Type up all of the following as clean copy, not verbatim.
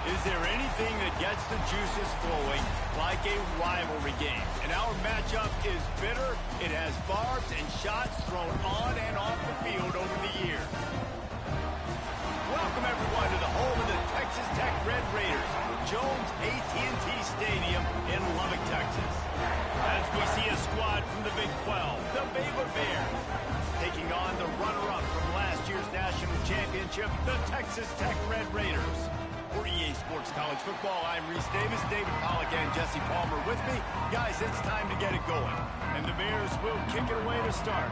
Is there anything that gets the juices flowing like a rivalry game? And our matchup is bitter. It has barbs and shots thrown on and off the field over the years. Welcome, everyone, to the home of the Texas Tech Red Raiders, Jones AT&T Stadium in Lubbock, Texas. As we see a squad from the Big 12, the Baylor Bears, taking on the runner-up from last year's national championship, the Texas Tech Red Raiders. For EA Sports College Football, I'm Reese Davis, David Pollack, and Jesse Palmer with me. Guys, it's time to get it going. And the Bears will kick it away to start.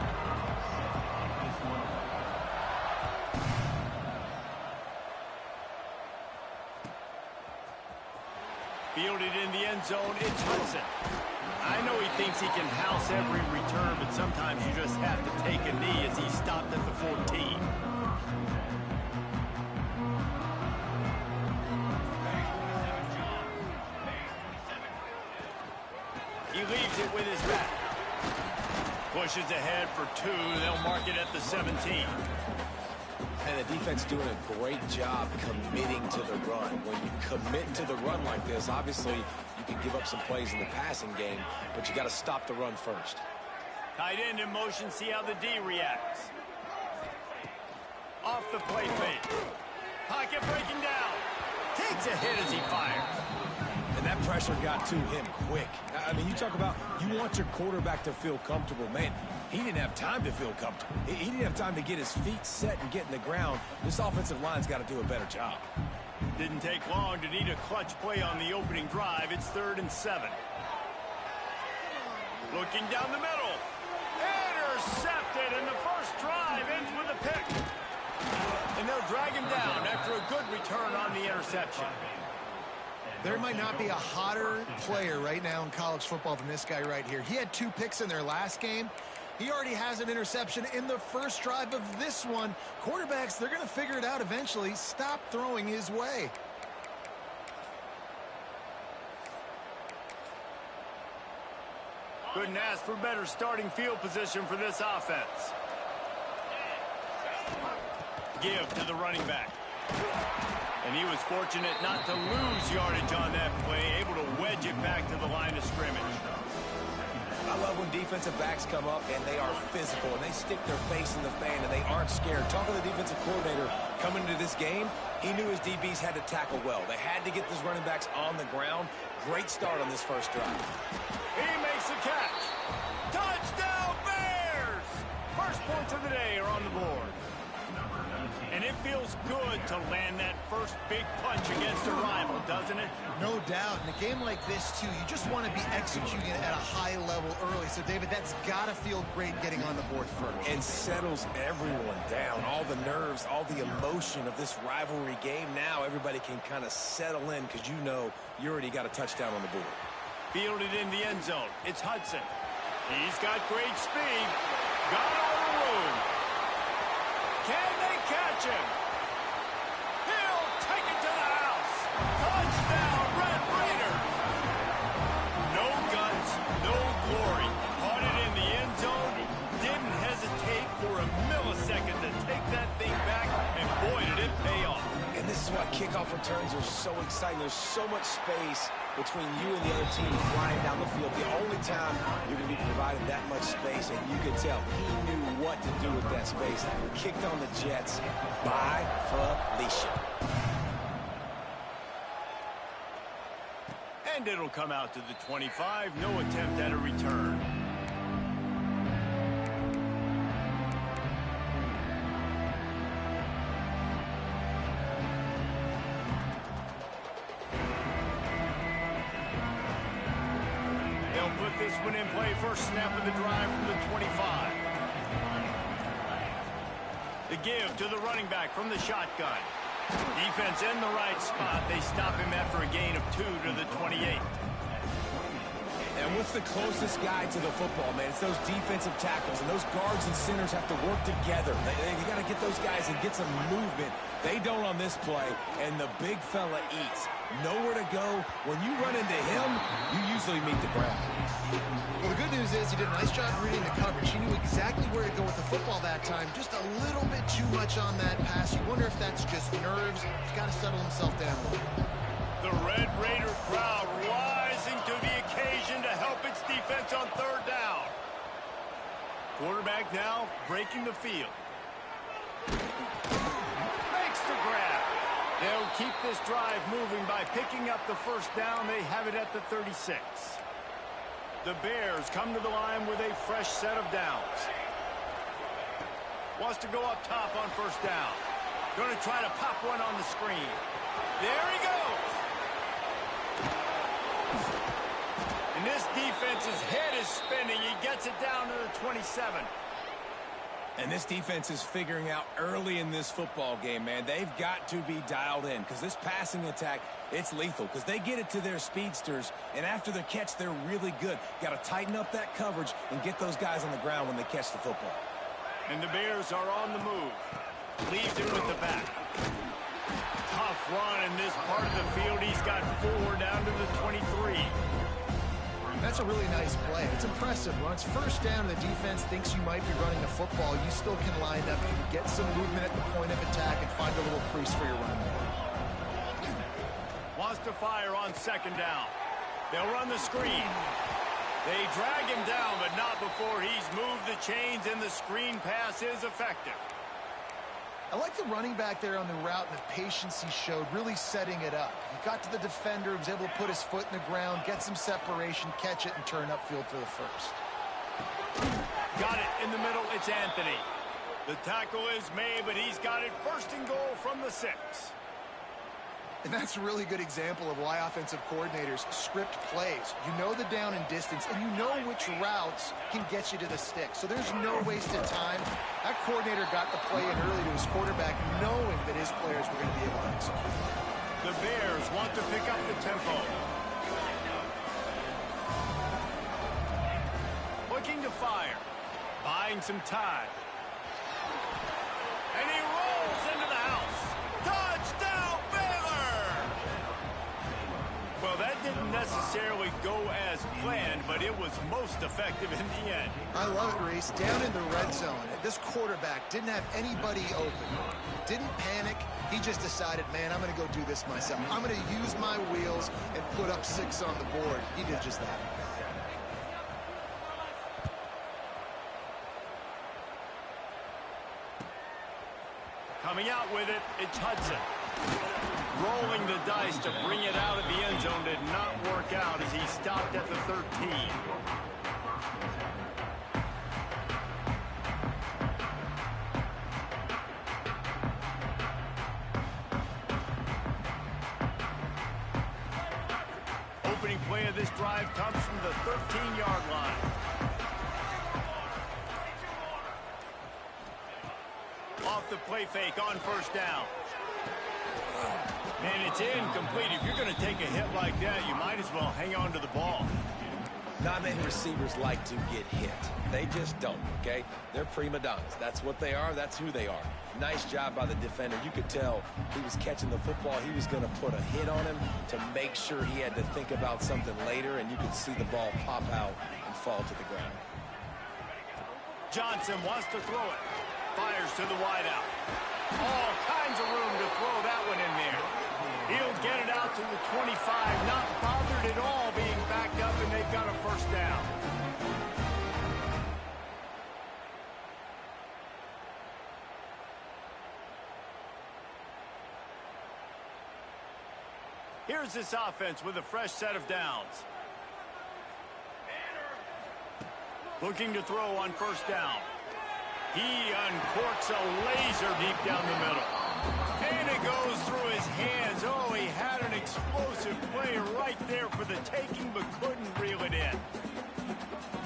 Fielded in the end zone, it's Hudson. I know he thinks he can house every return, but sometimes you just have to take a knee as he stopped at the 14. He leaves it with his back. Pushes ahead for 2. They'll mark it at the 17. And the defense doing a great job committing to the run. When you commit to the run like this, obviously you can give up some plays in the passing game, but you got to stop the run first. Tight end in motion, see how the D reacts. Off the play fake. Pocket breaking down. Takes a hit as he fires. And that pressure got to him quick. I mean, you talk about you want your quarterback to feel comfortable. Man, he didn't have time to feel comfortable. He didn't have time to get his feet set and get in the ground. This offensive line's got to do a better job. Didn't take long to need a clutch play on the opening drive. It's 3rd and 7. Looking down the middle. Intercepted, and the first drive ends with a pick. And they'll drag him down after a good return on the interception. There might not be a hotter player right now in college football than this guy right here. He had 2 picks in their last game. He already has an interception in the first drive of this one. Quarterbacks, they're going to figure it out eventually. Stop throwing his way. Couldn't ask for better starting field position for this offense. Give to the running back. And he was fortunate not to lose yardage on that play, able to wedge it back to the line of scrimmage. I love when defensive backs come up and they are physical and they stick their face in the fan and they aren't scared. Talking to the defensive coordinator coming into this game, he knew his DBs had to tackle well. They had to get those running backs on the ground. Great start on this first drive. He makes the catch. Touchdown Bears! First points of the day are on the board. And it feels good to land that first big punch against a rival, doesn't it? No doubt. In a game like this, too, you just want to be executing it at a high level early. So, David, that's got to feel great getting on the board first. And settles everyone down. All the nerves, all the emotion of this rivalry game. Now everybody can kind of settle in because you know you already got a touchdown on the board. Fielded in the end zone. It's Hudson. He's got great speed. Got all the room. Can they catch him? He'll take it to the house. Touchdown, Red Raiders. No guts, no glory. Caught it in the end zone. Didn't hesitate for a millisecond to take that thing back, and boy, did it pay off. And this is why kickoff returns are so exciting. There's so much space between you and the other team flying down the field. The only time you're going to be provided that much space, and you could tell he knew what to do with that space. Kicked on the Jets by Felicia. And it'll come out to the 25. No attempt at a return. Put this one in play. First snap of the drive from the 25. The give to the running back from the shotgun. Defense in the right spot. They stop him after a gain of 2 to the 28. And what's the closest guy to the football, man? It's those defensive tackles, and those guards and centers have to work together. They got to get those guys and get some movement. They don't on this play, and the big fella eats. Nowhere to go. When you run into him, you usually meet the ground. Well, the good news is he did a nice job reading the coverage. He knew exactly where to go with the football that time. Just a little bit too much on that pass. You wonder if that's just nerves. He's got to settle himself down a little. Quarterback now breaking the field. Makes the grab. They'll keep this drive moving by picking up the first down. They have it at the 36. The Bears come to the line with a fresh set of downs. Wants to go up top on first down. Going to try to pop one on the screen. There he goes. And this defense's head is spinning. He gets it down to the 27. And this defense is figuring out early in this football game, man. They've got to be dialed in because this passing attack, it's lethal because they get it to their speedsters, and after the catch, they're really good. Got to tighten up that coverage and get those guys on the ground when they catch the football. And the Bears are on the move. Leaves him with the back. Tough run in this part of the field. He's got 4 down to the 23. That's a really nice play. It's impressive. When it's first down, the defense thinks you might be running the football. You still can line up. You can get some movement at the point of attack and find a little crease for your running back. Wants to fire on second down. They'll run the screen. They drag him down, but not before he's moved the chains, and the screen pass is effective. I like the running back there on the route and the patience he showed, really setting it up. He got to the defender, was able to put his foot in the ground, get some separation, catch it, and turn upfield for the first. Got it in the middle. It's Anthony. The tackle is made, but he's got it first and goal from the 6. And that's a really good example of why offensive coordinators script plays. You know the down and distance, and you know which routes can get you to the stick. So there's no wasted time. That coordinator got the play in early to his quarterback, knowing that his players were going to be able to execute. The Bears want to pick up the tempo. Looking to fire. Buying some time. And he rolls into the house. Touchdown, Baylor! Well, that didn't necessarily go as planned, but it was most effective in the end. I love it, Reese. Down in the red zone, this quarterback didn't have anybody open. Didn't panic. He just decided, man, I'm going to go do this myself. I'm going to use my wheels and put up 6 on the board. He did just that. Coming out with it, it's Hudson. Rolling the dice to bring it out of the end zone did not work out as he stopped at the 13. Opening play of this drive comes from the 13-yard line. Off the play fake on first down. And it's incomplete. If you're going to take a hit like that, you might as well hang on to the ball. Not many receivers like to get hit. They just don't, okay? They're prima donnas. That's what they are. That's who they are. Nice job by the defender. You could tell he was catching the football. He was going to put a hit on him to make sure he had to think about something later, and you could see the ball pop out and fall to the ground. Johnson wants to throw it. Fires to the wideout. All kinds of room to throw that one in there. He'll get it out to the 25. Not bothered at all being backed up, and they've got a first down. Here's this offense with a fresh set of downs. Looking to throw on first down. He uncorks a laser deep down the middle. And it goes through his hands. Oh, he had an explosive play right there for the taking, but couldn't reel it in.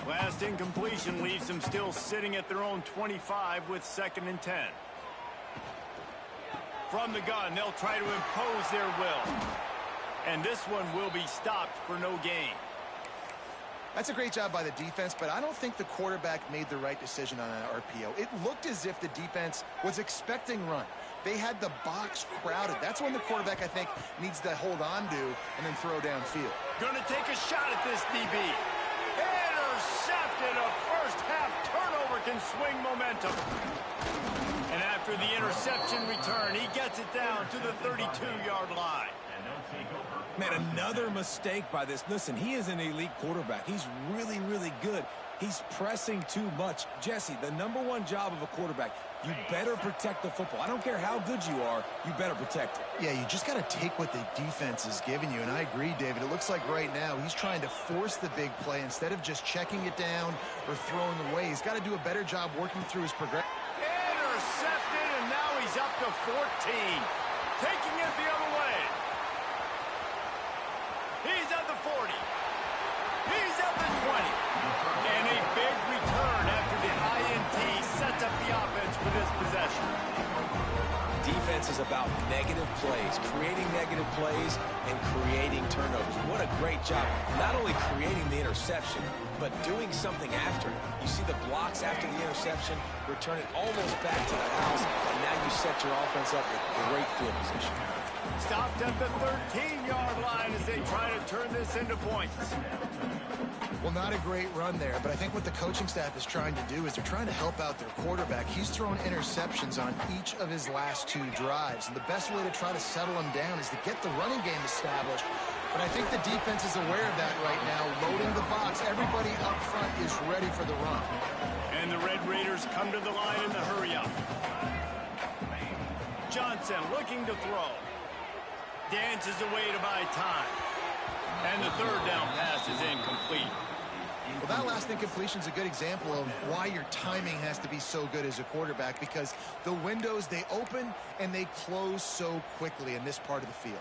Last incompletion leaves them still sitting at their own 25 with 2nd and 10. From the gun, they'll try to impose their will. And this one will be stopped for no gain. That's a great job by the defense, but I don't think the quarterback made the right decision on that RPO. It looked as if the defense was expecting run. They had the box crowded. That's when the quarterback, I think, needs to hold on to and then throw downfield. Gonna take a shot at this DB. Intercepted. A first-half turnover can swing momentum. And after the interception return, he gets it down to the 32-yard line. Man, another mistake by this. Listen, he is an elite quarterback. He's really, really good. He's pressing too much. Jesse, the #1 job of a quarterback, you better protect the football. I don't care how good you are, you better protect it. Yeah, you just got to take what the defense is giving you, and I agree, David. It looks like right now he's trying to force the big play instead of just checking it down or throwing away. He's got to do a better job working through his progression. Intercepted, and now he's up to 14. Taking it the other way. He's at the 40. He's at the 20. And a big return after the INT sets up the offense for this possession. Defense is about negative plays, creating negative plays, and creating turnovers. What a great job. Not only creating the interception, but doing something after. You see the blocks after the interception, return it almost back to the house, and now you set your offense up with great field position. Stopped at the 13-yard line as they try to turn this into points. Well, not a great run there, but I think what the coaching staff is trying to do is they're trying to help out their quarterback. He's thrown interceptions on each of his last 2 drives, and the best way to try to settle him down is to get the running game established. But I think the defense is aware of that right now, loading the box. Everybody up front is ready for the run. And the Red Raiders come to the line in the hurry-up. Johnson looking to throw. Dances away to buy time. And the third down pass is incomplete. Well, that last incompletion is a good example of why your timing has to be so good as a quarterback, because the windows, they open and they close so quickly in this part of the field.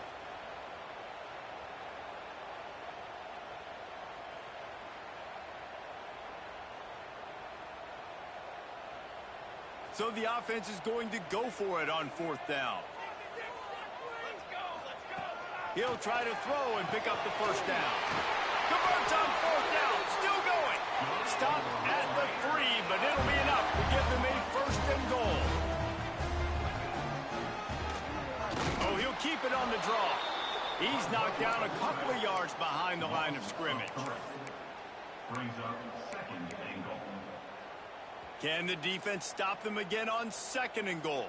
So the offense is going to go for it on 4th down. He'll try to throw and pick up the first down. Converts on 4th down. Still going. Stop at the 3, but it'll be enough to give them a 1st and goal. Oh, he'll keep it on the draw. He's knocked down a couple of yards behind the line of scrimmage. Brings up 2nd and goal. Can the defense stop them again on 2nd and goal?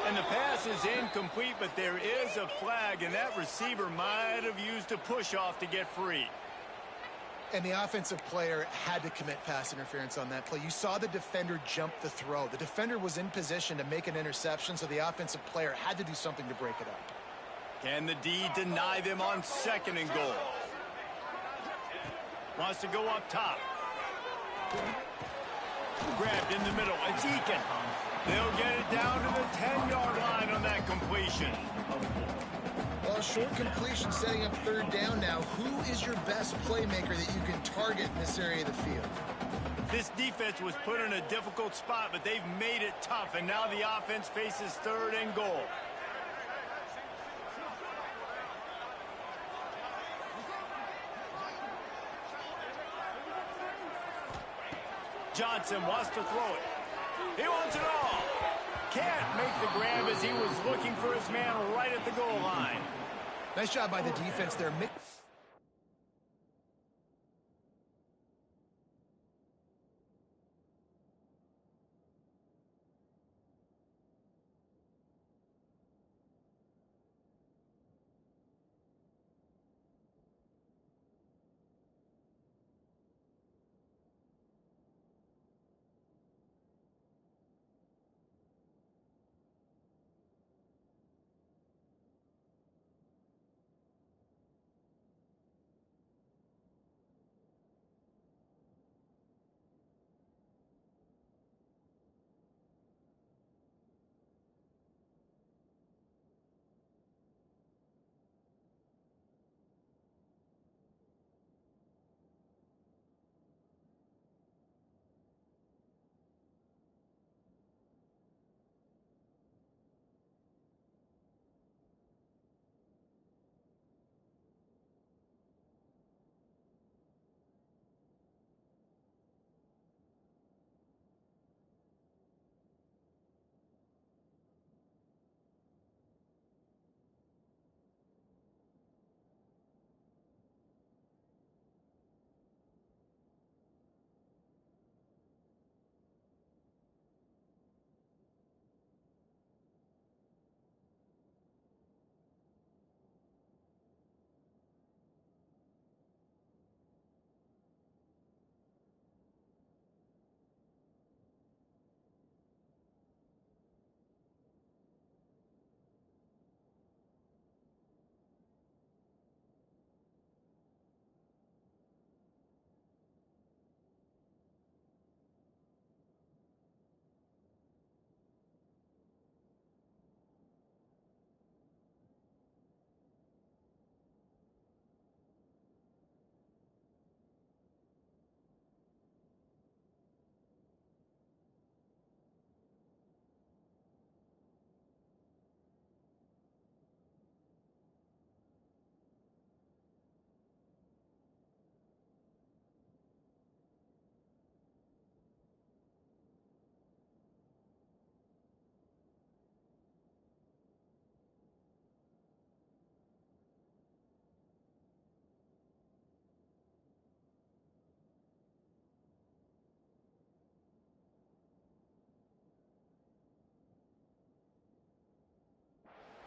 And the pass is incomplete, but there is a flag, and that receiver might have used a push-off to get free. And the offensive player had to commit pass interference on that play. You saw the defender jump the throw. The defender was in position to make an interception, so the offensive player had to do something to break it up. Can the D deny them on 2nd and goal? Wants to go up top. Grabbed in the middle. It's Eakin. They'll get it down to the 10-yard line on that completion. Well, a short completion setting up 3rd down now. Who is your best playmaker that you can target in this area of the field? This defense was put in a difficult spot, but they've made it tough, and now the offense faces 3rd and goal. Johnson wants to throw it. He wants it all. Can't make the grab as he was looking for his man right at the goal line. Nice job by the defense there.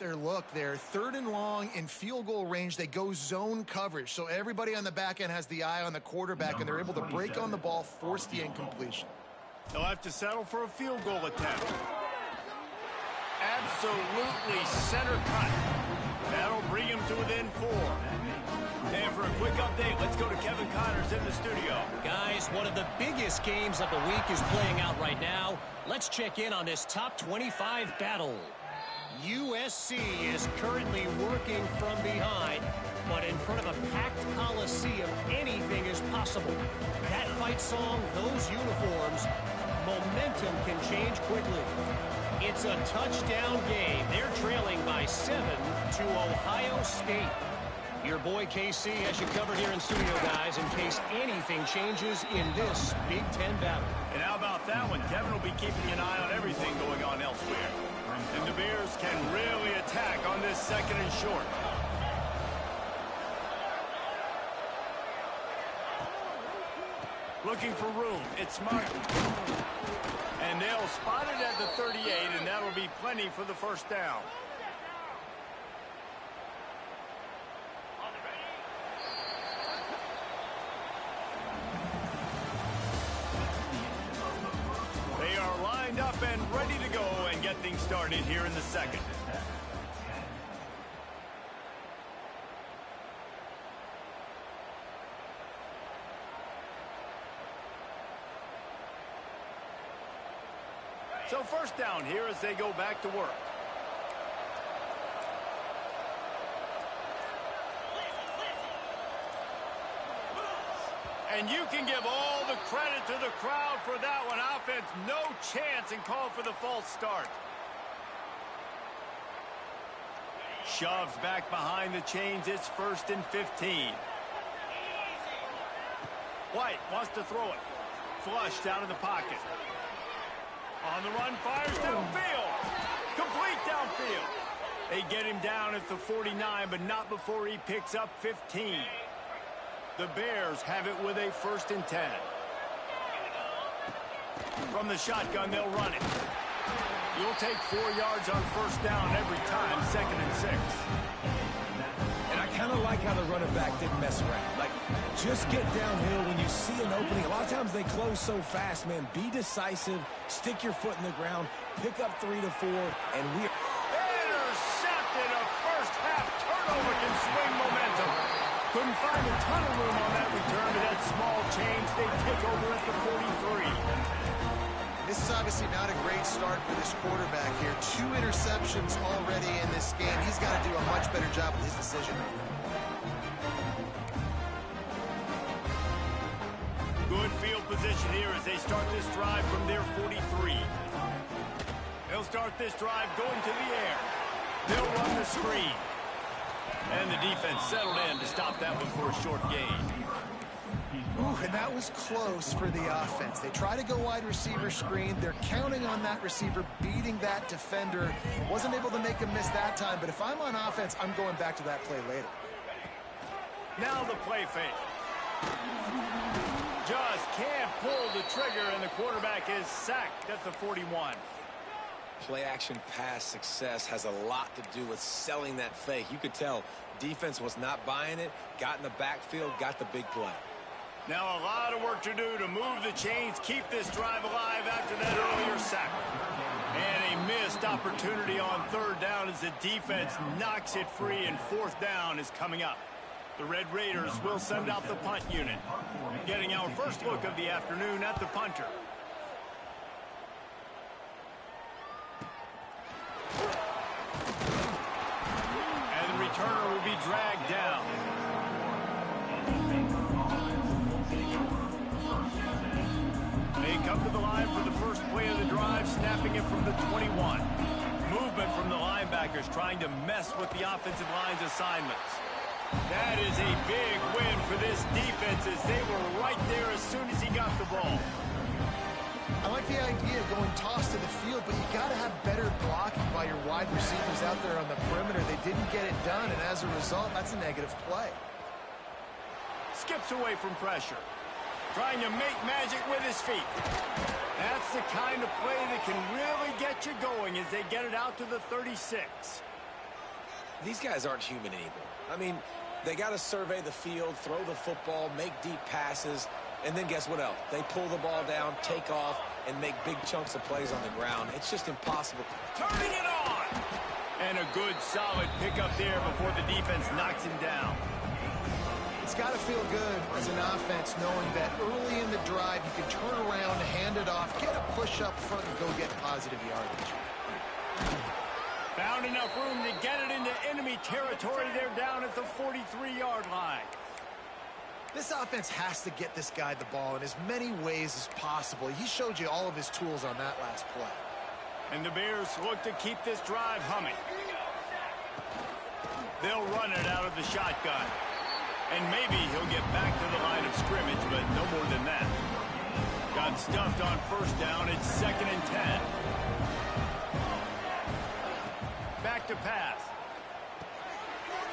their look there. 3rd and long in field goal range. They go zone coverage. So everybody on the back end has the eye on the quarterback, and they're able to break on the ball, force the incompletion. They'll have to settle for a field goal attempt. Absolutely center cut. That'll bring him to within 4. And for a quick update, let's go to Kevin Connors in the studio. Guys, one of the biggest games of the week is playing out right now. Let's check in on this top 25 battle. USC is currently working from behind, but in front of a packed Coliseum, anything is possible. That fight song, those uniforms, momentum can change quickly. It's a touchdown game. They're trailing by 7 to Ohio State. Your boy KC has you covered here in studio, guys, in case anything changes in this Big Ten battle. And how about that one? Kevin will be keeping an eye on everything going on elsewhere. And the Bears can really attack on this 2nd and short. Looking for room. It's Martin. And they'll spot it at the 38, and that'll be plenty for the first down. They are lined up and ready to go and get things started here in the 2nd. So first down here as they go back to work. And you can give all the credit to the crowd for that one. Offense, no chance, and call for the false start. Shoves back behind the chains. It's 1st and 15. White wants to throw it. Flushed out of the pocket. On the run, fires downfield. Complete downfield. They get him down at the 49, but not before he picks up 15. The Bears have it with a 1st and 10. From the shotgun, they'll run it. You'll take 4 yards on 1st down every time, 2nd and 6. And I kind of like how the running back didn't mess around. Like, just get downhill when you see an opening. A lot of times they close so fast, man. Be decisive, stick your foot in the ground, pick up 3 to 4, and we're... Intercepted. A first-half turnover can swing momentum. Couldn't find a ton of room on that return to that small change. They take over at the 43. This is obviously not a great start for this quarterback here. 2 interceptions already in this game. He's got to do a much better job with his decision-making. Good field position here as they start this drive from their 43. They'll start this drive going to the air. They'll run the screen. And the defense settled in to stop that one for a short gain. Ooh, and that was close for the offense. They try to go wide receiver screen. They're counting on that receiver beating that defender. Wasn't able to make him miss that time, but if I'm on offense, I'm going back to that play later. Now the play fake. Just can't pull the trigger, and the quarterback is sacked at the 41. Play-action pass success has a lot to do with selling that fake. You could tell defense was not buying it, got in the backfield, got the big play. Now a lot of work to do to move the chains, keep this drive alive after that earlier sack. And a missed opportunity on 3rd down as the defense knocks it free, and 4th down is coming up. The Red Raiders will send out the punt unit. Getting our first look of the afternoon at the punter. And the returner will be dragged down. They come to the line for the first play of the drive, snapping it from the 21. Movement from the linebackers trying to mess with the offensive line's assignments. That is a big win for this defense as they were right there as soon as he got the ball. I like the idea of going toss to the field, but you got to have better blocking by your wide receivers out there on the perimeter. They didn't get it done, and as a result, that's a negative play. Skips away from pressure. Trying to make magic with his feet. That's the kind of play that can really get you going as they get it out to the 36. These guys aren't human anymore. I mean, they got to survey the field, throw the football, make deep passes, and then guess what else? They pull the ball down, take off, and make big chunks of plays on the ground. It's just impossible. Turning it on! And a good, solid pickup there before the defense knocks him down. It's got to feel good as an offense knowing that early in the drive you can turn around, hand it off, get a push up front, and go get positive yardage. Found enough room to get it into enemy territory. They're down at the 43-yard line. This offense has to get this guy the ball in as many ways as possible. He showed you all of his tools on that last play. And the Bears look to keep this drive humming. They'll run it out of the shotgun. And maybe he'll get back to the line of scrimmage, but no more than that. Got stuffed on first down. It's 2nd and 10. Back to pass.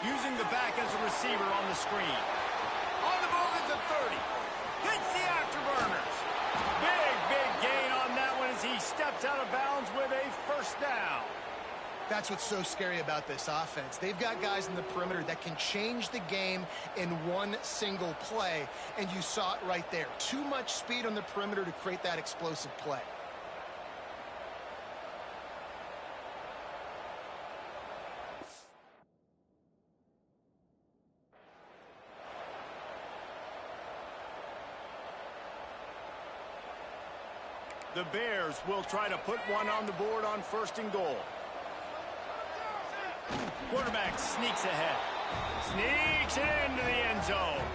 Using the back as a receiver on the screen. On the move at the 30. Hits the afterburners. Big gain on that one as he steps out of bounds with a first down. That's what's so scary about this offense. They've got guys in the perimeter that can change the game in one single play, and you saw it right there. Too much speed on the perimeter to create that explosive play. The Bears will try to put one on the board on 1st and goal. Quarterback sneaks ahead. Sneaks it into the end zone.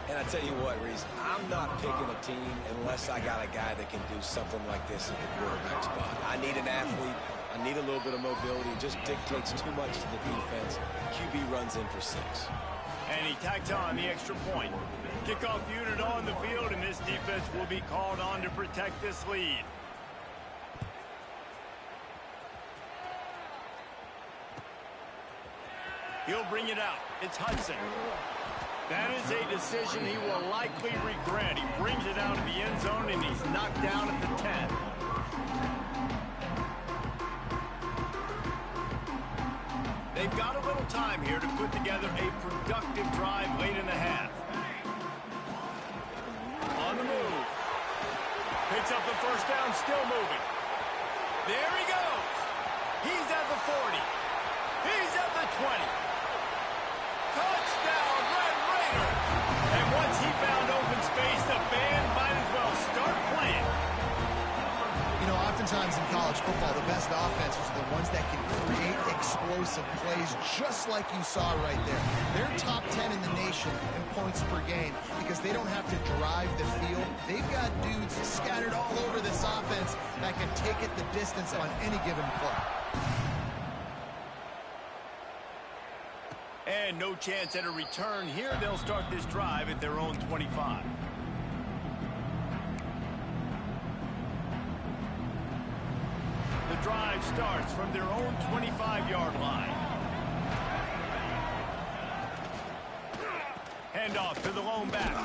And I tell you what, Reese, I'm not picking a team unless I got a guy that can do something like this at the quarterback spot. I need an athlete. I need a little bit of mobility. It just dictates too much to the defense. QB runs in for 6. And he tacks on the extra point. Kickoff unit on the field, and this defense will be called on to protect this lead. He'll bring it out. It's Hudson. That is a decision he will likely regret. He brings it out of the end zone, and he's knocked down at the 10. They've got a little time here to put together a productive drive late in the half. On the move. Picks up the first down, still moving. There he goes. He's at the 40. He's at the 20. Touchdown, Red Raiders! And once he found open space, the band might as well start playing. You know, oftentimes in college football, the best offenses are the ones that can create explosive plays, just like you saw right there. They're top 10 in the nation in points per game because they don't have to drive the field. They've got dudes scattered all over this offense that can take it the distance on any given play. And no chance at a return here. They'll start this drive at their own 25. The drive starts from their own 25-yard line. Handoff to the lone back.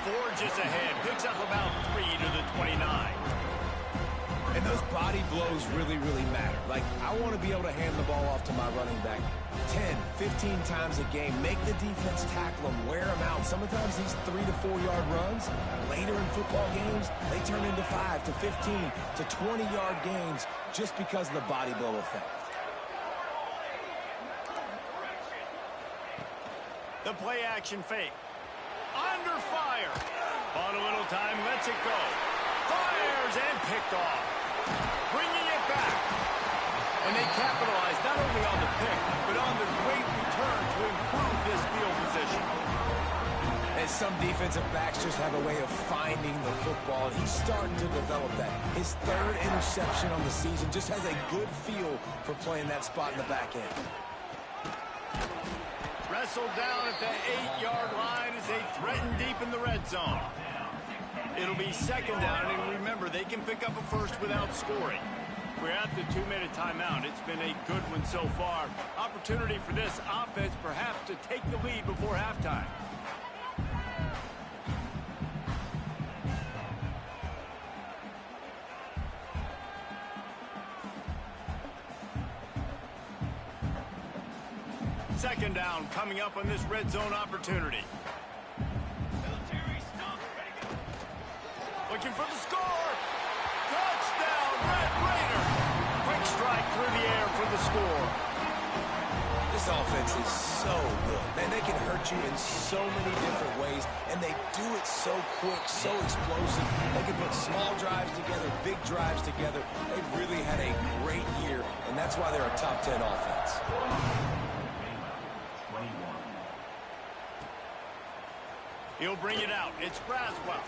Forges ahead. Picks up about 3 to the 29. And those body blows really matter. Like, I want to be able to hand the ball off to my running back 10, 15 times a game. Make the defense tackle them, wear them out. Sometimes these 3 to 4 yard runs, later in football games, they turn into 5 to 15 to 20-yard gains just because of the body blow effect. The play action fake. Under fire. On a little time, lets it go. Fires and picked off. Bringing it back. And they capitalize not only on the pick, but on the great return to improve this field position. And some defensive backs just have a way of finding the football. He's starting to develop that. His 3rd interception on the season just has a good feel for playing that spot in the back end. Wrestled down at the 8-yard line as they threaten deep in the red zone. It'll be 2nd down, and remember, they can pick up a first without scoring. We're at the 2-minute timeout. It's been a good one so far. Opportunity for this offense perhaps to take the lead before halftime. Second down coming up on this red zone opportunity. Looking for the score. Touchdown, Red Raider. Quick strike through the air for the score. This offense is so good. Man, they can hurt you in so many different ways, and they do it so quick, so explosive. They can put small drives together, big drives together. They've really had a great year, and that's why they're a top 10 offense. He'll bring it out. It's Braswell.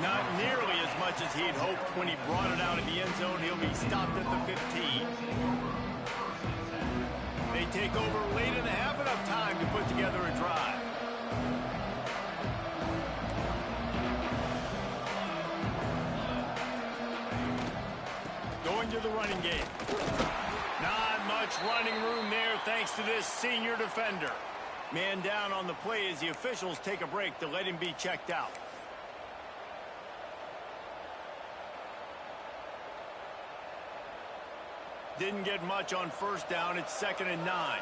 Not nearly as much as he'd hoped when he brought it out in the end zone. He'll be stopped at the 15. They take over late in the half, enough time to put together a drive. Going to the running game. Not much running room there thanks to this senior defender. Man down on the play as the officials take a break to let him be checked out. Didn't get much on first down. It's 2nd and 9.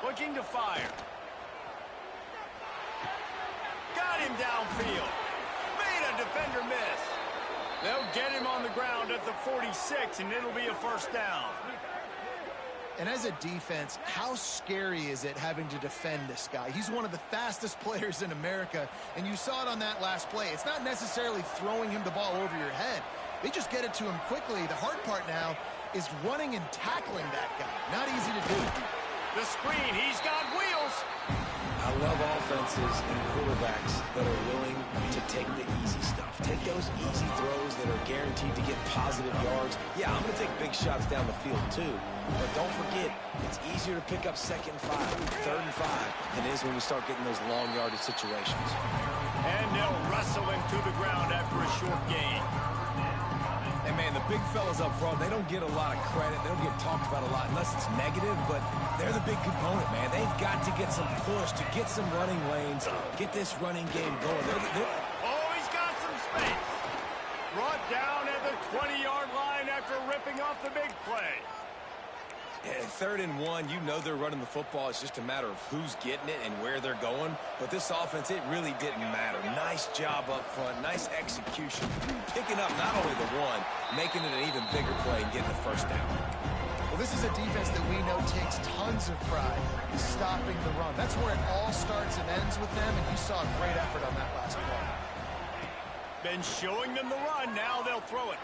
Looking to fire. Got him downfield. Made a defender miss. They'll get him on the ground at the 46, and it'll be a first down. And as a defense, how scary is it having to defend this guy? He's one of the fastest players in America, and you saw it on that last play. It's not necessarily throwing him the ball over your head. They just get it to him quickly. The hard part now is running and tackling that guy. Not easy to do. The screen, he's got wheels. I love offenses and quarterbacks that are willing to take the easy stuff. Take those easy throws that are guaranteed to get positive yards. Yeah, I'm going to take big shots down the field too. But don't forget, it's easier to pick up 2nd and 5, 3rd and 5 than it is when we start getting those long yardage situations. And they'll wrestle him to the ground after a short gain. And man, the big fellas up front, they don't get a lot of credit. They don't get talked about a lot unless it's negative, but they're the big component, man. They've got to get some push, to get some running lanes, get this running game going. Oh, he's got some space. Brought down at the 20-yard line after ripping off the big play. Yeah, 3rd and 1, you know they're running the football. It's just a matter of who's getting it and where they're going. But this offense, it really didn't matter. Nice job up front, nice execution. Picking up not only the one, making it an even bigger play and getting the first down. Well, this is a defense that we know takes tons of pride in stopping the run. That's where it all starts and ends with them, and you saw a great effort on that last play. Been showing them the run. Now they'll throw it.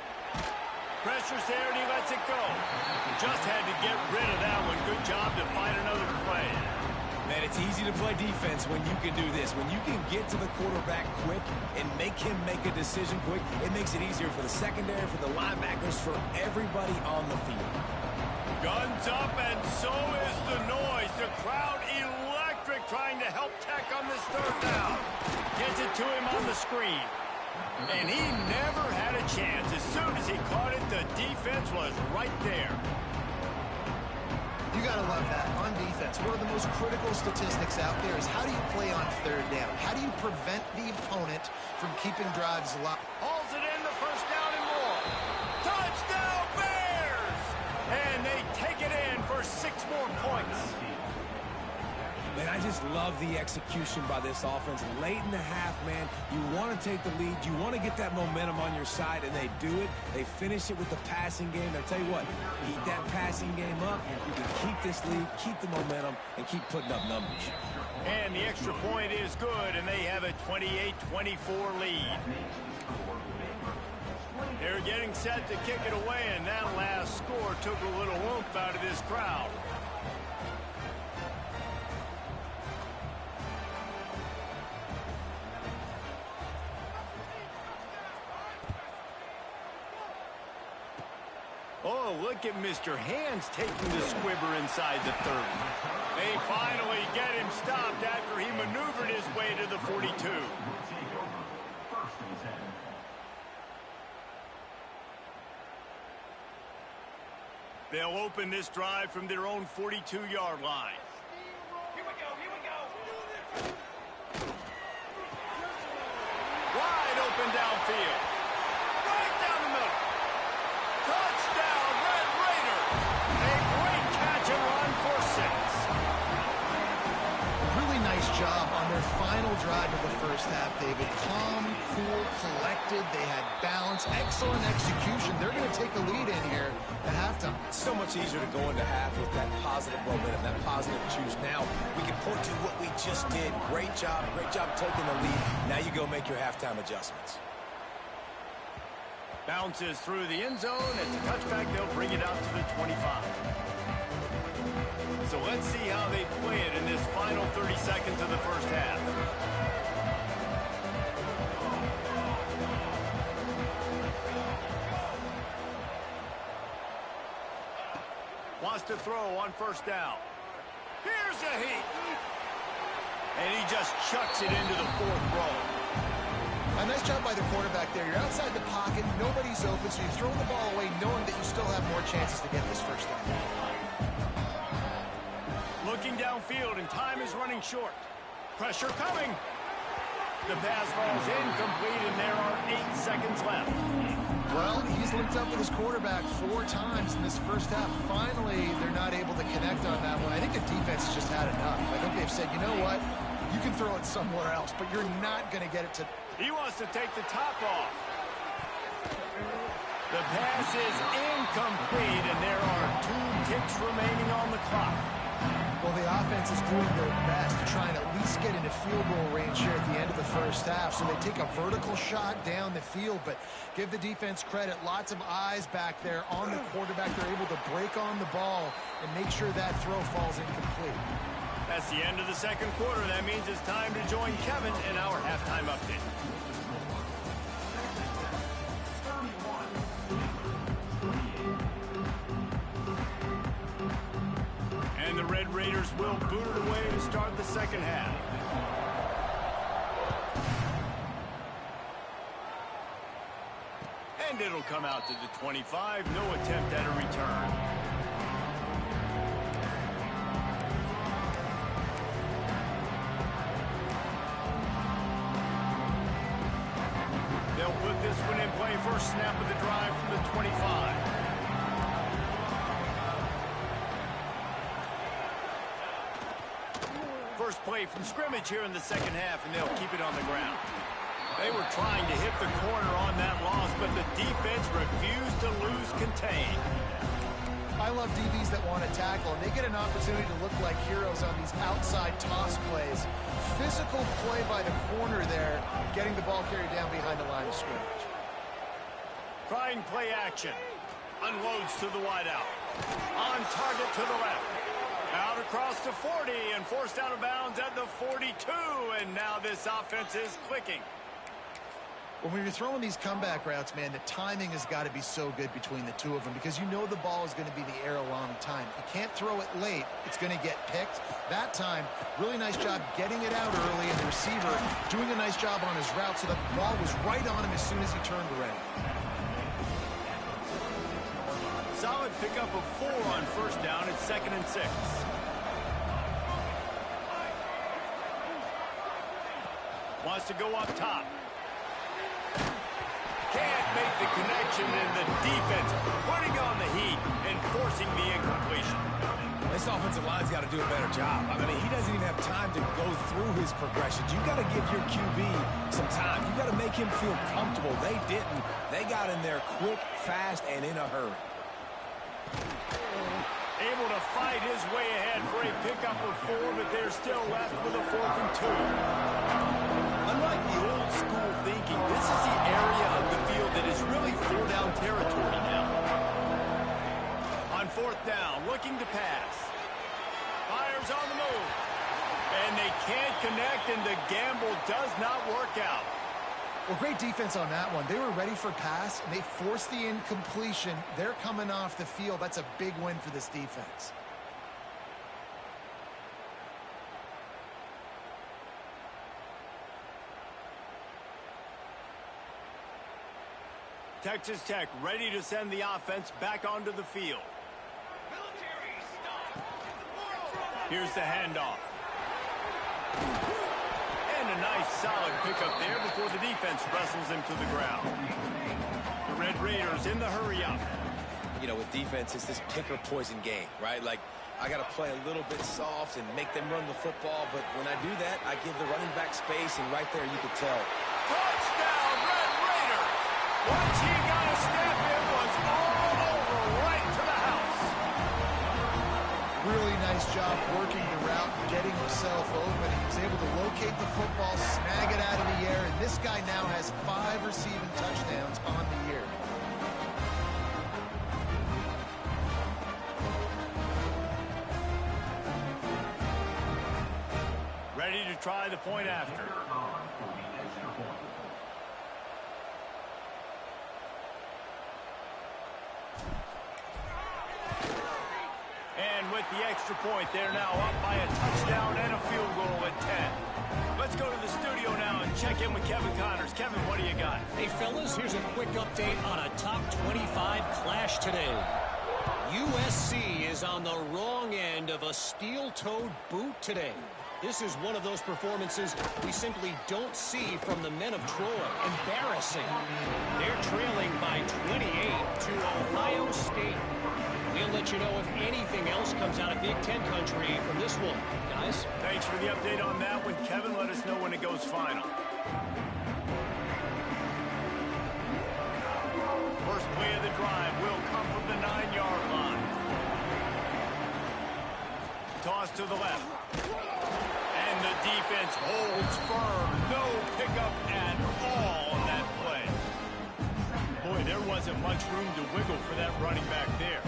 Pressure's there, and he lets it go. Just had to get rid of that one. Good job to find another play. Man, it's easy to play defense when you can do this. When you can get to the quarterback quick and make him make a decision quick, it makes it easier for the secondary, for the linebackers, for everybody on the field. Guns up, and so is the noise. The crowd electric trying to help Tech on this 3rd down. Gets it to him on the screen. And he never had a chance. As soon as he caught it, the defense was right there. You got to love that. On defense, one of the most critical statistics out there is how do you play on 3rd down? How do you prevent the opponent from keeping drives alive? Hauls it in, the first down and more. Touchdown, Bears! And they take it in for 6 more points. Man, I just love the execution by this offense. Late in the half, man, you want to take the lead. You want to get that momentum on your side, and they do it. They finish it with the passing game. I'll tell you what, keep that passing game up. You can keep this lead, keep the momentum, and keep putting up numbers. And the extra point is good, and they have a 28-24 lead. They're getting set to kick it away, and that last score took a little oomph out of this crowd. Oh, look at Mr. Hands taking the squibber inside the 30. They finally get him stopped after he maneuvered his way to the 42. They'll open this drive from their own 42-yard line. Here we go. Wide open downfield. Right down the middle. Touchdown, Red first half, David. Calm, cool, collected. They had balance, excellent execution. They're going to take a lead in here at halftime. It's so much easier to go into half with that positive momentum, that positive juice. Now we can point to what we just did. Great job taking the lead. Now you go make your halftime adjustments. Bounces through the end zone. It's a touchback. They'll bring it out to the 25. So let's see how they play it in this final 30 seconds of the first half. Wants to throw on first down. Here's a heat. And he just chucks it into the fourth row. A nice job by the quarterback there. You're outside the pocket, nobody's open, so you're throwing the ball away knowing that you still have more chances to get this first down. Looking downfield, and time is running short. Pressure coming. The pass falls incomplete, and there are 8 seconds left. Well, he's linked up with his quarterback 4 times in this first half. Finally, they're not able to connect on that one. I think the defense has just had enough. I think they've said, you know what? You can throw it somewhere else, but you're not going to get it to... He wants to take the top off. The pass is incomplete, and there are 2 ticks remaining on the clock. Well, the offense is doing their best to try and at least get into field goal range here at the end of the first half. So they take a vertical shot down the field, but give the defense credit. Lots of eyes back there on the quarterback. They're able to break on the ball and make sure that throw falls incomplete. That's the end of the second quarter. That means it's time to join Kevin in our halftime update. And the Red Raiders will boot it away to start the second half. And it'll come out to the 25. No attempt at a return. They'll put this one in play. First snap of the drive from the 25. First play from scrimmage here in the second half, and they'll keep it on the ground. They were trying to hit the corner on that loss, but the defense refused to lose contain. I love DBs that want to tackle, and they get an opportunity to look like heroes on these outside toss plays. Physical play by the corner there, getting the ball carried down behind the line of scrimmage. Trying play action. Unloads to the wideout. On target to the left. Out across the 40 and forced out of bounds at the 42. And now this offense is clicking. When you're throwing these comeback routes, man, the timing has got to be so good between the two of them because you know the ball is going to be in the air a long time. You can't throw it late. It's going to get picked. That time, really nice job getting it out early, and the receiver doing a nice job on his route so the ball was right on him as soon as he turned around. Solid pickup of 4 on first down. It's 2nd and 6. Wants to go up top. Can't make the connection, and the defense putting on the heat and forcing the incompletion. This offensive line's got to do a better job. I mean, he doesn't even have time to go through his progressions. You got to give your QB some time. You got to make him feel comfortable. They didn't. They got in there quick, fast, and in a hurry. Able to fight his way ahead for a pickup of 4, but they're still left with a 4th and 2. Unlike the old school thinking, this is the area of the field that is really 4-down territory now. On 4th down, looking to pass. Fires on the move. And they can't connect, and the gamble does not work out. Well, great defense on that one. They were ready for pass, and they forced the incompletion. They're coming off the field. That's a big win for this defense. Texas Tech ready to send the offense back onto the field. Here's the handoff. And a nice solid pickup there before the defense wrestles him to the ground. The Red Raiders in the hurry up. You know, with defense, it's this pick or poison game, right? Like, I got to play a little bit soft and make them run the football, but when I do that, I give the running back space, and right there you can tell. Touchdown, Red Raiders! Once he got a step, it was all over right to the house. Really nice job working the route, getting himself open. He was able to locate the football, snag it out of the air, and this guy now has 5 receiving touchdowns on the year. Ready to try the point after. And with the extra point, they're now up by a touchdown and a field goal at 10. Let's go to the studio now and check in with Kevin Connors. Kevin, what do you got? Hey, fellas, here's a quick update on a top 25 clash today. USC is on the wrong end of a steel-toed boot today. This is one of those performances we simply don't see from the men of Troy. Embarrassing. They're trailing by 28 to Ohio State. We'll let you know if anything else comes out of Big Ten country from this one. Guys? Thanks for the update on that one, Kevin. Let us know when it goes final. First play of the drive will come from the 9-yard line. Toss to the left. And the defense holds firm. No pickup at all on that play. Boy, there wasn't much room to wiggle for that running back there.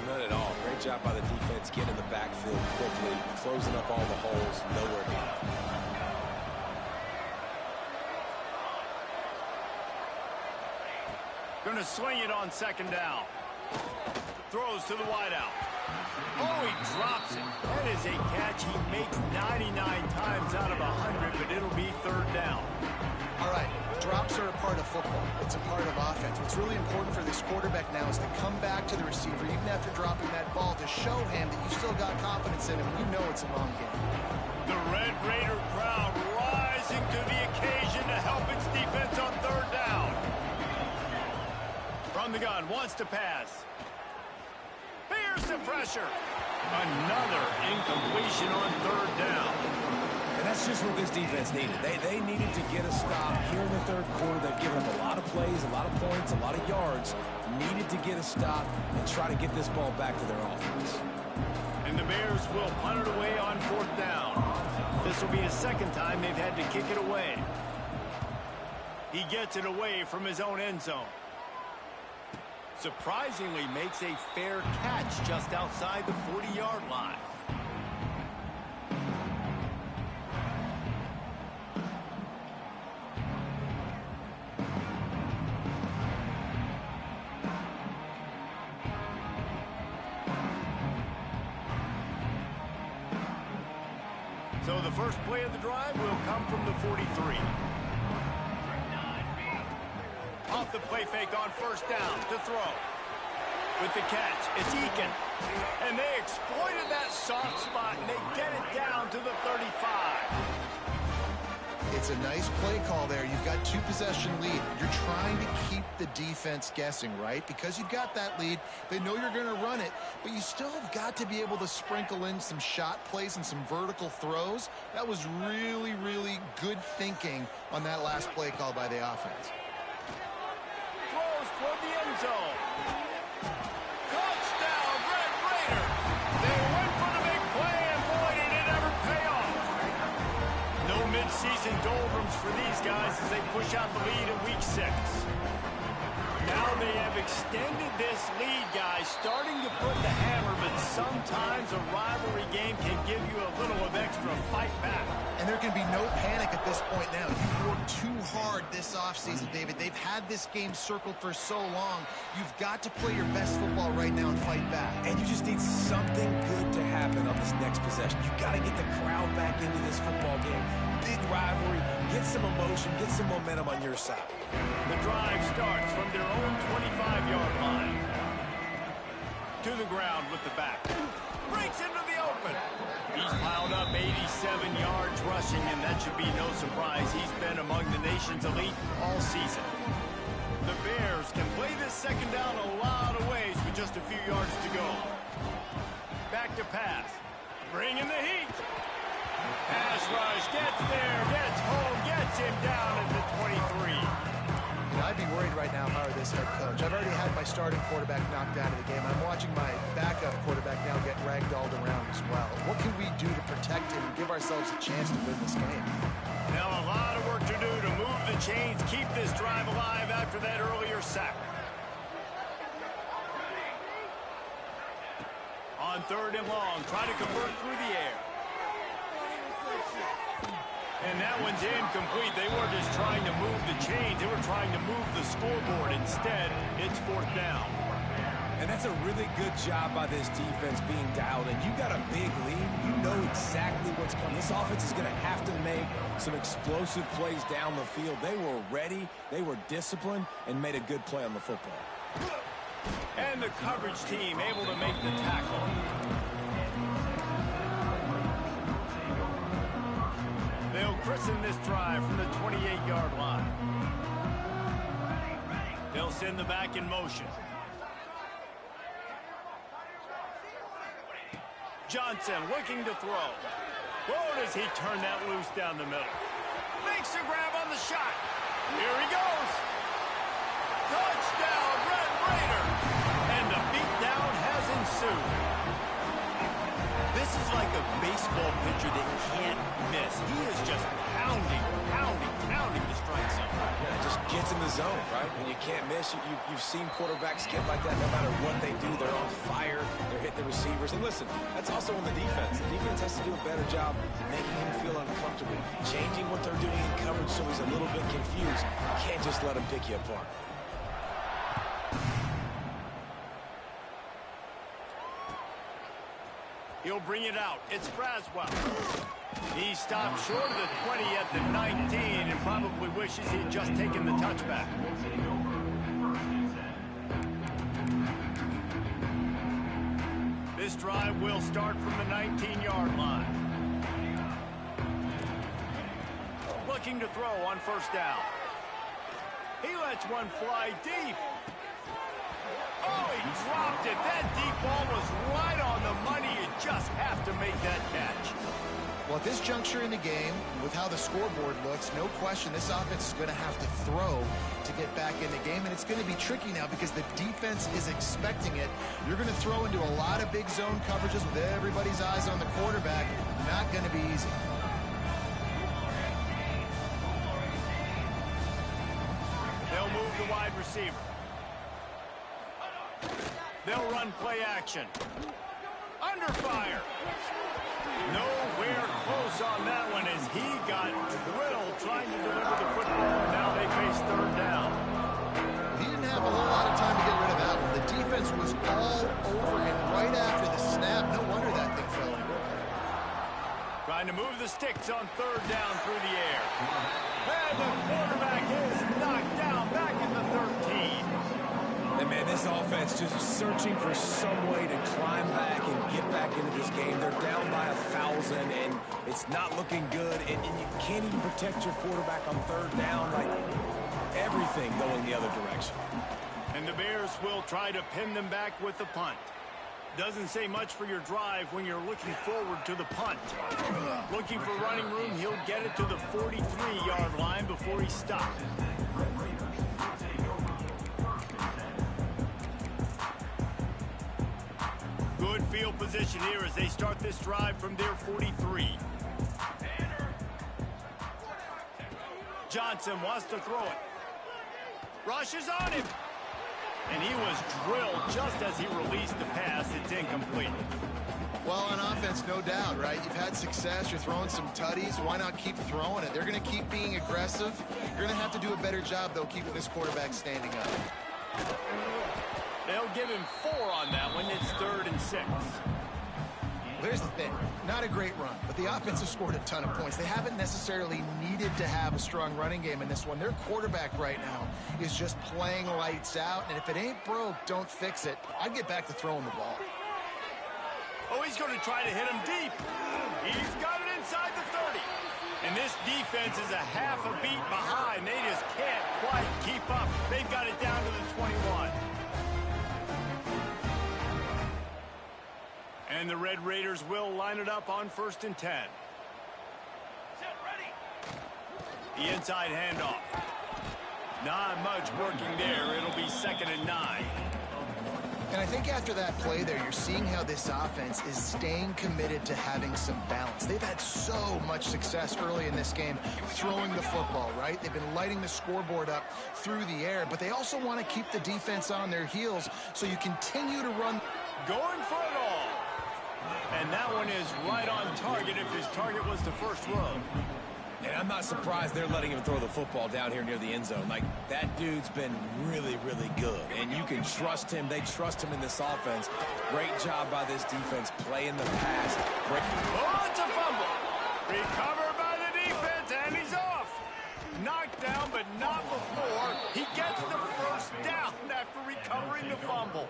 None at all. Great job by the defense getting in the backfield quickly, closing up all the holes, nowhere to go. Gonna swing it on second down. Throws to the wideout. Oh, he drops it. That is a catch he makes 99 times out of 100, but it'll be third down. All right, drops are a part of football. It's a part of offense. What's really important for this quarterback now is to come back to the receiver, even after dropping that ball, to show him that you still got confidence in him. You know it's a long game. The Red Raider crowd rising to the occasion to help its defense on third down. From the gun, wants to pass. Here's the pressure. Another incompletion on third down. And that's just what this defense needed. They needed to get a stop here in the third quarter. They've given up a lot of plays, a lot of points, a lot of yards. Needed to get a stop and try to get this ball back to their offense. And the Bears will punt it away on fourth down. This will be the second time they've had to kick it away. He gets it away from his own end zone. Surprisingly makes a fair catch just outside the 40-yard line. So the first play of the drive will come from the 43. Off the play fake on first down to throw. With the catch, it's Eakin. And they exploited that soft spot, and they get it down to the 35. It's a nice play call there. You've got 2-possession lead. You're trying to keep the defense guessing, right? Because you've got that lead. They know you're going to run it, but you still have got to be able to sprinkle in some shot plays and some vertical throws. That was really, really good thinking on that last play call by the offense. Throws toward the end zone. Touchdown, Red Raider. They went for the big play, and boy, did it ever pay off. No mid-season doldrums for these guys as they push out the lead in week 6. Now they have extended this lead, guys, starting to put the hammer, but sometimes a rivalry game can give you a little of extra fight back. And there can be no panic at this point now. You've worked too hard this offseason, David. They've had this game circled for so long. You've got to play your best football right now and fight back. And you just need something good to happen on this next possession. You got to get the crowd back into this football game. Big rivalry. Get some emotion. Get some momentum on your side. The drive starts from their own 25-yard line. To the ground with the back. Breaks into the open. He's piled up 87 yards rushing, and that should be no surprise. He's been among the nation's elite all season. The Bears can play this second down a lot of ways with just a few yards to go. Back to pass. Bringing the heat. Pass rush, gets there, gets home, gets him down at the 23. I'd be worried right now if I were this head coach. I've already had my starting quarterback knocked out of the game. I'm watching my backup quarterback now get ragdolled around as well. What can we do to protect him and give ourselves a chance to win this game? Now a lot of work to do to move the chains, keep this drive alive after that earlier sack. On 3rd and long, try to convert through the air. And that one's incomplete. They weren't just trying to move the chains. They were trying to move the scoreboard. Instead, it's 4th down. And that's a really good job by this defense being dialed in. You got a big lead. You know exactly what's coming. This offense is going to have to make some explosive plays down the field. They were ready. They were disciplined and made a good play on the football. And the coverage team able to make the tackle. They'll christen this drive from the 28-yard line. They'll send the back in motion. Johnson looking to throw. Whoa, does he turn that loose down the middle. Makes a grab on the shot. Here he goes. Touchdown, Red Raider. And the beatdown has ensued. This is like a baseball pitcher that can't miss. He is just pounding the strike zone. Yeah, it just gets in the zone, right? When you can't miss, you've seen quarterbacks get like that no matter what they do. They're on fire. They're hitting the receivers. And listen, that's also on the defense. The defense has to do a better job making him feel uncomfortable, changing what they're doing in coverage so he's a little bit confused. You can't just let him pick you apart. He'll bring it out. It's Braswell. He stopped short of the 20 at the 19 and probably wishes he'd just taken the touchback. This drive will start from the 19-yard line. Looking to throw on 1st down. He lets one fly deep. Oh, he dropped it. That deep ball was right on the money. You just have to make that catch. Well, at this juncture in the game, with how the scoreboard looks, no question this offense is going to have to throw to get back in the game, and it's going to be tricky now because the defense is expecting it. You're going to throw into a lot of big zone coverages with everybody's eyes on the quarterback. Not going to be easy. They'll move the wide receiver. They'll run play action. Under fire. Nowhere close on that one as he got drilled trying to deliver the football. Now they face 3rd down. He didn't have a whole lot of time to get rid of that one. The defense was all over him right after the snap. No wonder that thing fell in. Trying to move the sticks on 3rd down through the air. And the quarterback is knocked down back in the 13. And, man, this offense just searching for some way to climb back and get back into this game. They're down by 1,000, and it's not looking good. And you can't even protect your quarterback on 3rd down. Like, everything going the other direction. And the Bears will try to pin them back with the punt. Doesn't say much for your drive when you're looking forward to the punt. Looking for running room, he'll get it to the 43-yard line before he stopped. Good field position here as they start this drive from their 43. Johnson wants to throw it. Rushes on him. And he was drilled just as he released the pass. It's incomplete. Well, on offense, no doubt, right? You've had success. You're throwing some tutties. Why not keep throwing it? They're going to keep being aggressive. You're going to have to do a better job, though, keeping this quarterback standing up. They'll give him 4 on that one. It's 3rd and 6. Well, here's the thing. Not a great run, but the offense has scored a ton of points. They haven't necessarily needed to have a strong running game in this one. Their quarterback right now is just playing lights out, and if it ain't broke, don't fix it. I'd get back to throwing the ball. Oh, he's going to try to hit him deep. He's got it inside the 30. And this defense is a half a beat behind. They just can't quite keep up. They've got it down to the 21. And And the Red Raiders will line it up on 1st and 10. The inside handoff. Not much working there. It'll be 2nd and 9. And I think after that play there, you're seeing how this offense is staying committed to having some balance. They've had so much success early in this game throwing the football, right? They've been lighting the scoreboard up through the air, but they also want to keep the defense on their heels, so you continue to run. Going for it all. And that one is right on target if his target was the first row. And I'm not surprised they're letting him throw the football down here near the end zone. Like, that dude's been really, really good. And you can trust him. They trust him in this offense. Great job by this defense playing the pass. Oh, it's a fumble. Recovered by the defense, and he's off. Knocked down, but not before he gets the first down after recovering the fumble.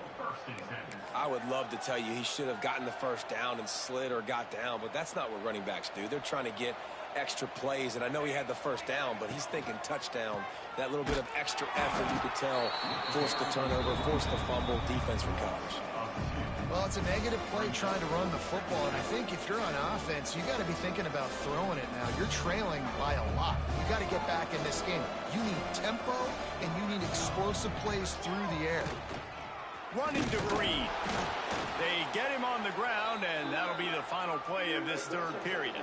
I would love to tell you he should have gotten the first down and slid or got down, but that's not what running backs do. They're trying to get extra plays, and I know he had the first down, but he's thinking touchdown. That little bit of extra effort, you could tell, forced the turnover, forced the fumble, defense recovers. Well, it's a negative play trying to run the football, and I think if you're on offense, you got to be thinking about throwing it now. You're trailing by a lot. You got to get back in this game. You need tempo, and you need explosive plays through the air. Running to Reed. They get him on the ground, and that'll be the final play of this 3rd period.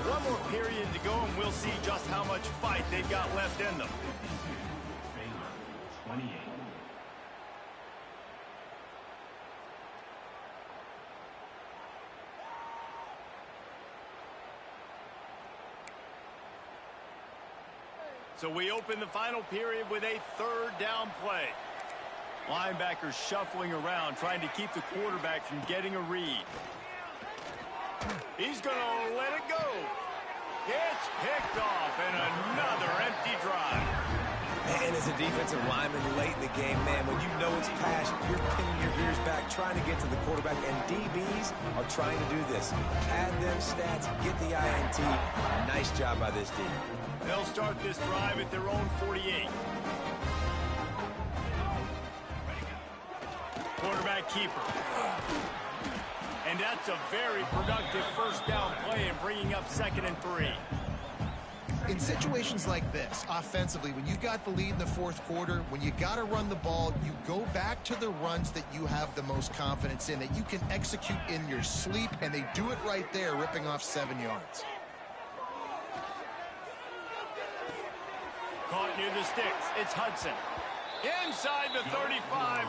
One more period to go, and we'll see just how much fight they've got left in them. Baylor, 28. So we open the final period with a 3rd down play. Linebackers shuffling around, trying to keep the quarterback from getting a read. He's going to let it go. It's picked off, and another empty drive. And as a defensive lineman late in the game, man, when you know it's pass, you're pinning your ears back, trying to get to the quarterback, and DBs are trying to do this. Add them stats, get the INT. Nice job by this D. They'll start this drive at their own 48. Quarterback keeper. And that's a very productive 1st down play and bringing up 2nd and 3. In situations like this, offensively, when you got the lead in the 4th quarter, when you got to run the ball, you go back to the runs that you have the most confidence in, that you can execute in your sleep, and they do it right there, ripping off 7 yards. Caught near the sticks. It's Hudson. Inside the 35.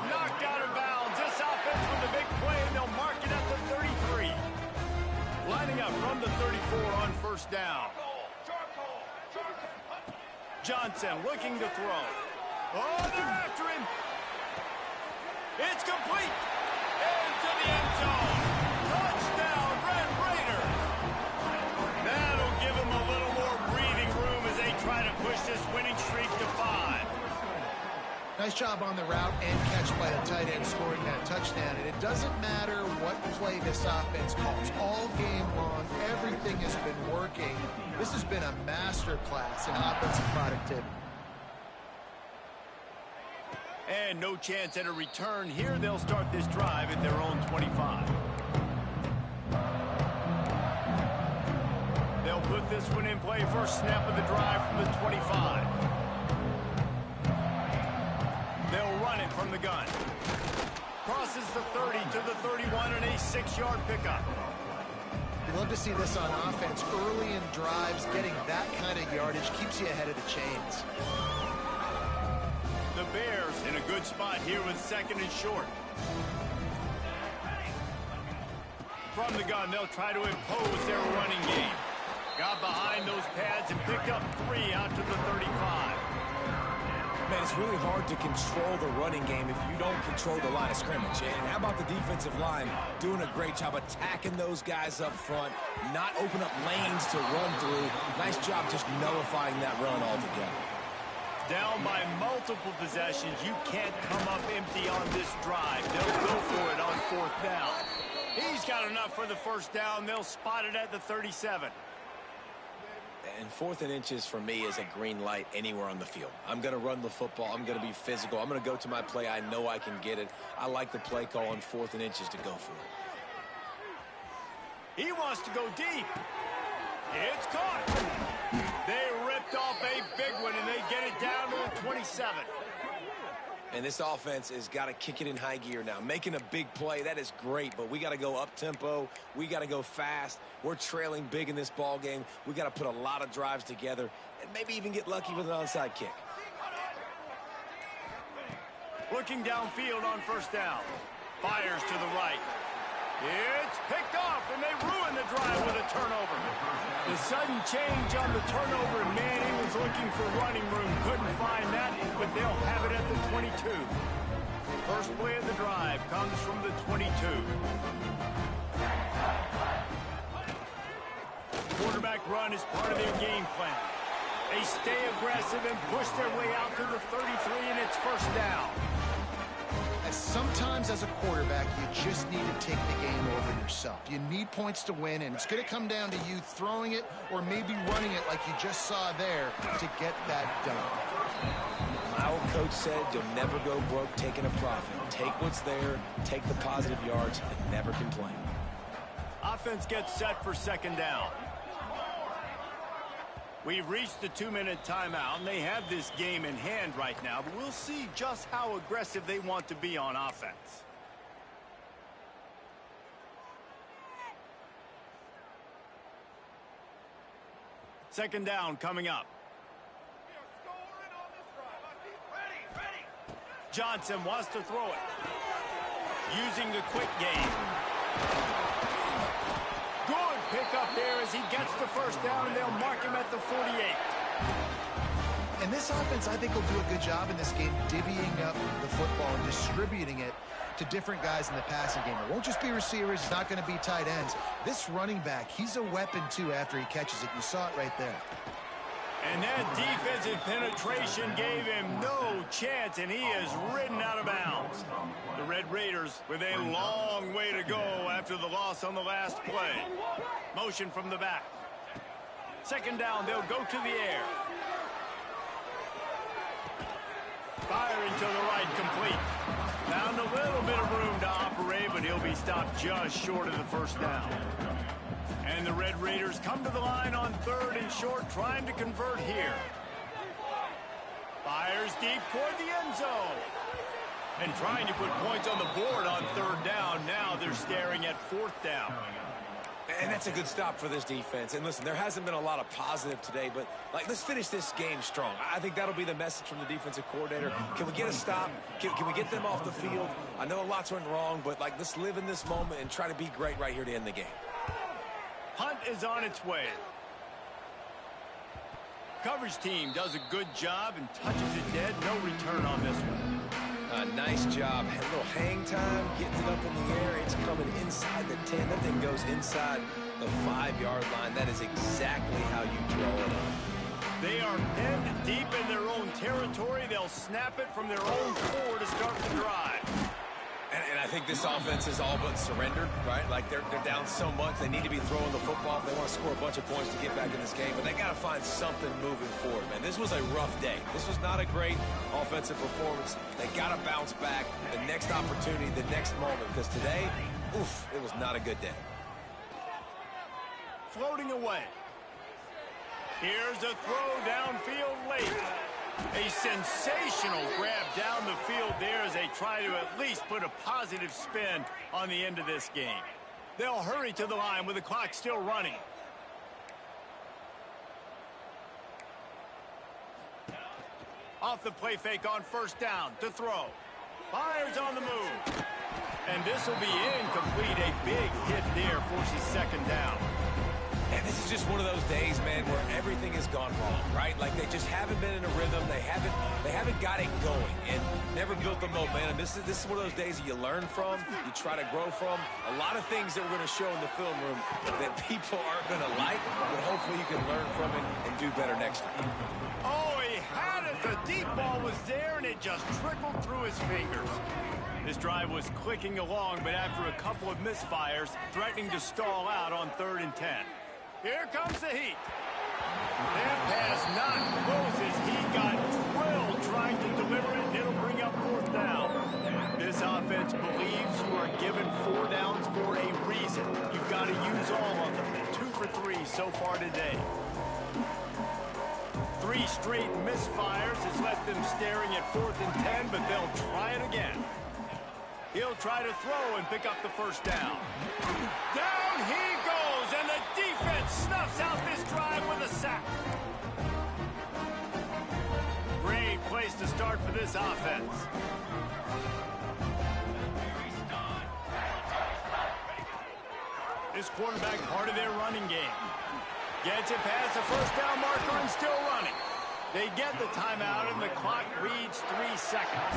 Knocked out of bounds. This offense with a big play, and they'll mark it at the 33. Lining up from the 34 on 1st down. Johnson looking to throw. Oh, they're after him. It's complete. Into the end zone. Touchdown, Red Raiders. That'll give them a little more breathing room as they try to push this winning streak to 5. Nice job on the route and catch by the tight end scoring that touchdown. And it doesn't matter what play this offense calls. All game long, everything has been working. This has been a masterclass in offensive productivity. And no chance at a return here. They'll start this drive at their own 25. They'll put this one in play. First snap of the drive from the 25. They'll run it from the gun. Crosses the 30 to the 31 and a 6-yard pickup. We love to see this on offense. Early in drives, getting that kind of yardage keeps you ahead of the chains. The Bears in a good spot here with 2nd and short. From the gun, they'll try to impose their running game. Got behind those pads and picked up 3 out to the 35. Man, it's really hard to control the running game if you don't control the line of scrimmage. And how about the defensive line doing a great job attacking those guys up front, not open up lanes to run through. Nice job just nullifying that run altogether. Down by multiple possessions. You can't come up empty on this drive. They'll go for it on 4th down. He's got enough for the 1st down. They'll spot it at the 37. And 4th and inches for me is a green light anywhere on the field. I'm going to run the football. I'm going to be physical. I'm going to go to my play. I know I can get it. I like the play call on 4th and inches to go for it. He wants to go deep. It's caught. They ripped off a big one, and they get it down to the 27. And this offense has got to kick it in high gear now. Making a big play, that is great, but we got to go up-tempo. We got to go fast. We're trailing big in this ball game. We got to put a lot of drives together and maybe even get lucky with an onside kick. Looking downfield on 1st down. Fires to the right. It's picked off, and they ruin the drive with a turnover. The sudden change on the turnover, and Manning was looking for running room. Couldn't find that, but they'll have it at the 22. First play of the drive comes from the 22. Quarterback run is part of their game plan. They stay aggressive and push their way out to the 33, and it's 1st down. Sometimes as a quarterback, you just need to take the game over yourself. You need points to win, and it's going to come down to you throwing it or maybe running it like you just saw there to get that done. My old coach said you'll never go broke taking a profit. Take what's there, take the positive yards, and never complain. Offense gets set for 2nd down. We've reached the 2-minute timeout, and they have this game in hand right now, but we'll see just how aggressive they want to be on offense. Second down coming up. Johnson wants to throw it. Using the quick game. Good pick up there as he gets the 1st down, and they'll mark him at the 48. And this offense, I think, will do a good job in this game divvying up the football and distributing it to different guys in the passing game. It won't just be receivers. It's not going to be tight ends. This running back, he's a weapon, too, after he catches it. You saw it right there. And that defensive penetration gave him no chance, and he is ridden out of bounds. The Red Raiders with a long way to go after the loss on the last play. Motion from the back. Second down, they'll go to the air. Firing to the right, complete. Found a little bit of room to operate, but he'll be stopped just short of the 1st down. And the Red Raiders come to the line on 3rd and short, trying to convert here. Fires deep toward the end zone. And trying to put points on the board on 3rd down. Now they're staring at 4th down. And that's a good stop for this defense. And listen, there hasn't been a lot of positive today, but let's finish this game strong. I think that'll be the message from the defensive coordinator. Can we get a stop? Can we get them off the field? I know a lot's went wrong, but let's live in this moment and try to be great right here to end the game. Punt is on its way. Coverage team does a good job and touches it dead. No return on this one. Nice job. A little hang time, getting it up in the air. It's coming inside the 10. That thing goes inside the 5-yard line. That is exactly how you draw it up. They are pinned deep in their own territory. They'll snap it from their own 4 to start the drive. And I think this offense is all but surrendered, right? They're down so much. They need to be throwing the football if they want to score a bunch of points to get back in this game. But they got to find something moving forward, man. This was a rough day. This was not a great offensive performance. They got to bounce back the next opportunity, the next moment. Because today, oof, it was not a good day. Floating away. Here's a throw downfield late. A sensational grab down the field there as they try to at least put a positive spin on the end of this game. They'll hurry to the line with the clock still running. Off the play fake on 1st down to throw. Fires on the move. And this will be incomplete. A big hit there forces 2nd down. And this is just one of those days, man, where everything has gone wrong, right? They just haven't been in a rhythm. They haven't got it going and never built the momentum. This is one of those days that you learn from, you try to grow from. A lot of things that we're going to show in the film room that people aren't going to like, but hopefully you can learn from it and do better next time. Oh, he had it. The deep ball was there, and it just trickled through his fingers. This drive was clicking along, but after a couple of misfires, threatening to stall out on 3rd and 10. Here comes the heat. That pass not close as he got drilled trying to deliver it, and it'll bring up 4th down. This offense believes you are given 4 downs for a reason. You've got to use all of them. 2 for 3 so far today. 3 straight misfires has left them staring at 4th and 10, but they'll try it again. He'll try to throw and pick up the 1st down. Down he goes, and the defense snuffs out this drive with a sack. Great place to start for this offense. This quarterback part of their running game. Gets it past the 1st down marker and still running. They get the timeout and the clock reads 3 seconds.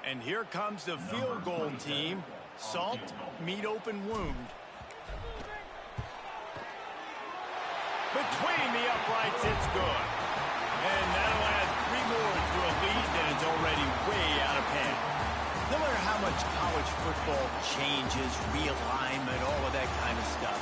And here comes the field goal team. Salt, meet open wound. Between the uprights, it's good. And that'll add 3 more to a lead that is already way out of hand. No matter how much college football changes, realignment, all of that kind of stuff,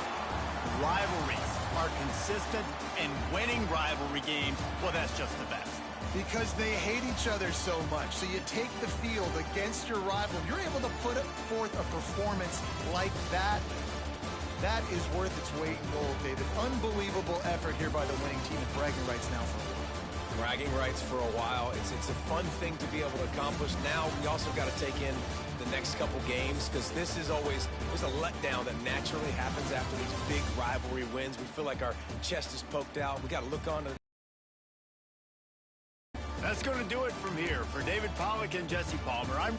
rivalries are consistent, and winning rivalry games, well, that's just the best. Because they hate each other so much. So you take the field against your rival. You're able to put forth a performance like that. That is worth its weight in gold, David. Unbelievable effort here by the winning team, and bragging rights now for a while. Bragging rights for a while. It's a fun thing to be able to accomplish. Now we also got to take in the next couple games, because this is always, there's a letdown that naturally happens after these big rivalry wins. We feel like our chest is poked out. We got to look on to. That's going to do it from here. For David Pollack and Jesse Palmer, I'm